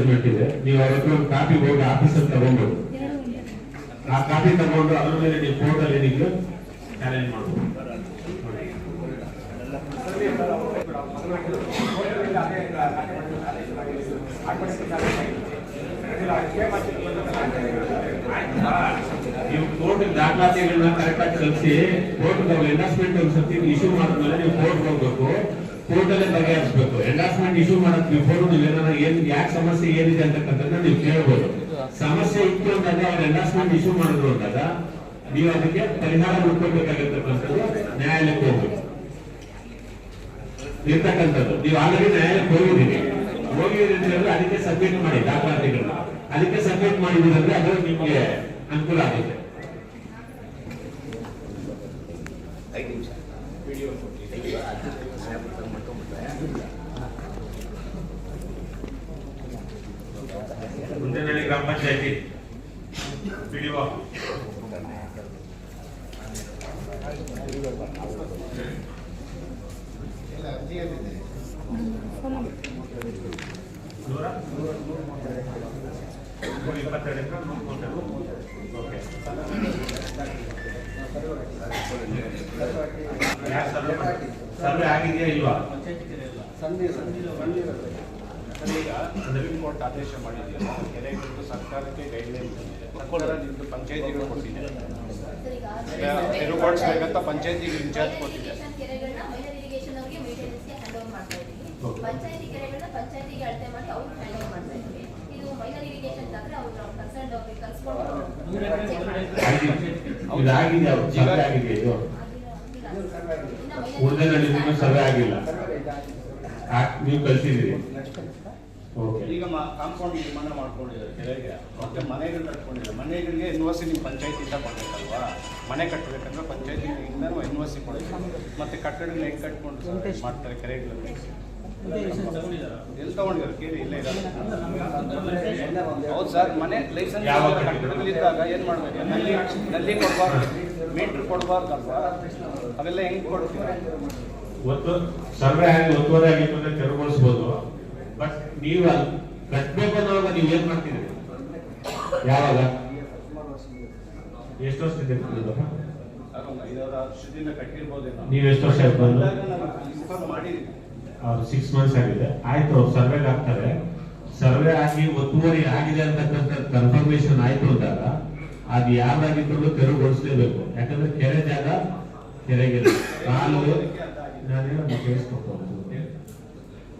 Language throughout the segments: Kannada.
ಜಡ್ಜ್ಮೆಂಟ್ ಇದೆ. ನೀವು ಅವ್ರ ಹತ್ರ ಒಂದು ಕಾಪಿ ಹೋಗಿ ಆಫೀಸಲ್ಲಿ ತಗೊಂಡ್ಬೋದು. ಆ ಕಾಪಿ ತಗೊಂಡು ಅದ್ರ ಮೇಲೆ ನೀವು ಕೋರ್ಟಲ್ಲಿ ಏನಿದ್ರು ಚಾಲೆಂಜ್ ಮಾಡ್ಬೋದು. ನೀವು ಕೋರ್ಟ್ ದಾಖಲಾತಿಗಳನ್ನ ಕರೆಕ್ಟ್ ಆಗಿ ಕಳಿಸಿ ಕೋರ್ಟ್ ಎಂಡಾರ್ಸ್ಮೆಂಟ್ ಒಂದು ಸತಿ ಇಶ್ಯೂ ಮಾಡಿದ್ಮೇಲೆ ನೀವು ಕೋರ್ಟ್ ಹೋಗ್ಬೇಕು, ಕೋರ್ಟ್ ಅಲ್ಲೇ ಬಗೆಹರಿಸಬೇಕು. ಎಂಡಾರ್ಸ್ಮೆಂಟ್ ಇಶ್ಯೂ ಮಾಡಕ್ ಬಿಫೋರ್ ನೀವೇನಾರ ಯಾಕೆ ಸಮಸ್ಯೆ ಏನಿದೆ ಅಂತಕ್ಕಂಥದ್ದನ್ನ ನೀವು ಕೇಳ್ಬೋದು. ಸಮಸ್ಯೆ ಇತ್ತು ಅಂದಾಗ ಅವ್ರು ಎಂಡಾರ್ಸ್ಮೆಂಟ್ ಇಶ್ಯೂ ಮಾಡಿದ್ರು ಅಂದಾಗ ನೀವು ಅದಕ್ಕೆ ಪರಿಹಾರ ಹುಡ್ಕೋಬೇಕಾಗಿರ್ತಕ್ಕಂಥದ್ದು ನ್ಯಾಯಾಲಯಕ್ಕೆ ಹೋಗ್ಬೇಕು ಇರ್ತಕ್ಕಂಥದ್ದು. ನೀವು ಆಲ್ರೆಡಿ ನ್ಯಾಯಾಲಯಕ್ಕೆ ಹೋಗಿದ್ದೀರಿ ಅಂತ ಹೇಳಿದ್ರೆ ಅದಕ್ಕೆ ಸಬ್ಮಿಟ್ ಮಾಡಿ ದಾಖಲಾತಿಗಳನ್ನ. ಅದಕ್ಕೆ ಸಬ್ಮಿಟ್ ಮಾಡಿದ್ರೆ ಅದು ನಿಮ್ಗೆ ಅನುಕೂಲ ಆಗುತ್ತೆ. ಮುಂದೆ ಗ್ರಾಮ ಪಂಚಾಯತಿ ಪಿಡಿಒ ಸರ್ವೆ ಆಗಿದೆಯಾ ಇಲ್ವಾ? ಸುಪ್ರೀಂ ಕೋರ್ಟ್ ಆದೇಶ ಮಾಡಿದೆಯಲ್ಲ, ಕೆರೆಗಳು ಸರ್ಕಾರಕ್ಕೆ ಗೈಡ್ಲೈನ್ ಸರ್ಕಾರ ನಿಮ್ದು ಪಂಚಾಯತಿಗಳು ಕೊಟ್ಟಿದೆ. ಕೆರೆ ಓಡಿಸ್ಬೇಕಂತ ಪಂಚಾಯತಿಗೆ ಇನ್ಚಾರ್ಜ್ ಕೊಟ್ಟಿದೆ. ಪಂಚಾಯತಿ ಕೆರೆಗಳನ್ನ ಪಂಚಾಯತಿಗೆ ಅಳತೆ ಮಾಡಿ ಅವ್ರು ಹ್ಯಾಂಡ್ ಓವರ್ ಮಾಡ್ತಾ ಇದ್ವಿ. ಇದು ಮೈನರ್ ಇರಿಗೇಷನ್ ಆದ್ರೆ ಅವ್ರು ಕನ್ಸರ್ನ್ ಅವ್ರಿಗೆ ಕಳ್ಸ್ಕೊಂಡು ಸರ್ವೆ ಆಗಿಲ್ಲ, ನೀವು ಕಳ್ಸಿದ್ದೀರಿ. ಈಗ ಕಾಂಪೌಂಡ್ ನಿರ್ಮಾಣ ಮಾಡ್ಕೊಂಡಿದ್ದಾರೆ ಕೆರೆಗೆ, ಮತ್ತೆ ಮನೆಗಳು ಕಟ್ಕೊಂಡಿದ್ದಾರೆ. ಮನೆಗಳಿಗೆ ಎನ್ಒಸಿ ನಿಮ್ಮ ಪಂಚಾಯತಿಯಿಂದ ಕೊಡಬೇಕಲ್ವಾ? ಮನೆ ಕಟ್ಟಬೇಕಂದ್ರೆ ಪಂಚಾಯತಿಯಿಂದ ಎನ್ಒಸಿ ಕೊಡಬೇಕು. ಮತ್ತೆ ಕಟ್ಟಡಗಳು ಹೆಂಗೆ ಕಟ್ಕೊಂಡು ಮಾಡ್ತಾರೆ ಕೆರೆಗಳಲ್ಲಿ? ಎಲ್ಲಿ ತಗೊಂಡಿದ್ದಾರೆ? ಕೇಳಿ ಇಲ್ಲೇ ಇದ್ದಾರೆ. ಹೌದು ಸರ್, ಮನೆ ಲೈಸೆನ್ಸ್ ಕಟ್ಟಡಗಳಿದ್ದಾಗ ಏನು ಮಾಡಬೇಕು? ನಲ್ಲಿ ಕೊಡಬಾರ್ದು, ಮೀಟ್ರ್ ಕೊಡಬಾರ್ದಲ್ವಾ? ಅವೆಲ್ಲ ಹೆಂಗೆ ಕೊಡ್ತೀರಾ? ಸರ್ವೆ ಆಗಿ ಒತ್ತುವರಿ ಆಗಿತ್ತು ಅಂದ್ರೆ ತೆರವುಗೊಳಿಸಬಹುದು. ಬಟ್ ನೀವು ಕಟ್ಟಬೇಕು ಅನ್ನೋವಾಗ ನೀವು ಏನ್ ಮಾಡ್ತಿದ್ರಿ? ಯಾವಾಗ? ಎಷ್ಟು ವರ್ಷದಿಂದ ನೀವು ಎಷ್ಟು ವರ್ಷ ಬಂದು? 6 months ಆಗಿದೆ. ಆಯ್ತು, ಅವ್ರು ಸರ್ವೆಗೆ ಹಾಕ್ತಾರೆ. ಸರ್ವೆ ಆಗಿ ಒತ್ತುವರಿ ಆಗಿದೆ ಅಂತಕ್ಕಂಥ ಕನ್ಫರ್ಮೇಶನ್ ಆಯ್ತು ಅಂದಾಗ ಅದು ಯಾವ್ದಾಗಿದ್ರು ತೆರವುಗೊಳಿಸಲೇಬೇಕು. ಯಾಕಂದ್ರೆ ಕೆರೆ ಜಾಗ ಕೆರೆಗೆ ಕಾಲುವೆ,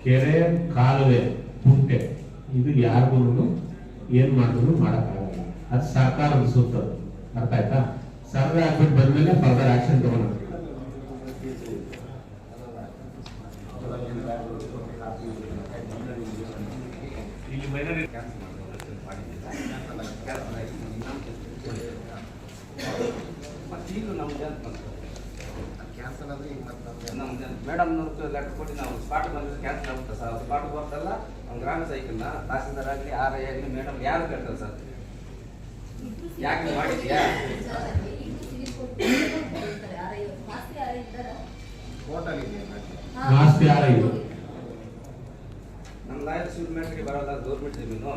ಕೆರೆ ಕಾಲುವೆ ಕುಂಟೆ ಇದು ಯಾರಿಗೂ ಏನ್ ಮಾಡಿದ್ರು ಮಾಡಕ್ಕಾಗಲ್ಲ. ಅದು ಸರ್ಕಾರದ ಸುತ್ತ. ಅರ್ಥ ಆಯ್ತಾ? ಸರ್ವೆ ಆಗ್ಬಿಟ್ಟು ಬಂದ್ಮೇಲೆ ಫರ್ದರ್ ಆಕ್ಷನ್ ತಗೊಂಡು ಮೇಡಮ್ ಲೆಟರ್ ಕೊಟ್ಟು ನಾವು ಸ್ಪಾಟ್ ಬಂದ್ರೆ ಕ್ಯಾನ್ಸಲ್ ಆಗುತ್ತೆ ಸರ್. ಸ್ಪಾಟ್ ಬರ್ತಲ್ಲ ನಮ್ಮ ಗ್ರಾಮ ಸೈಕಲ್ನ ತಹಸೀಲ್ದಾರ್ ಆಗಲಿ ಆರ್ ಐ ಆಗಲಿ ಮೇಡಮ್ ಯಾರು ಕೇಳ್ತಾರೆ ಸರ್? ಯಾಕೆ ಮಾಡಿದ್ಯಾ? ನಮ್ಮ ಲಾಯರ್ ಸಿವಿಲ್ ಮ್ಯಾಟ್ರಿಗೆ ಬರೋಲ್ಲ, ಗೌರ್ಮೆಂಟ್ ಜಮೀನು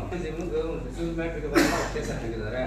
ಸಿವಿಲ್ ಮ್ಯಾಟ್ರಿಗೆ ಬರೋಲ್ಲ ಕೇಸ್ ಹಾಕಿದ್ದಾರೆ.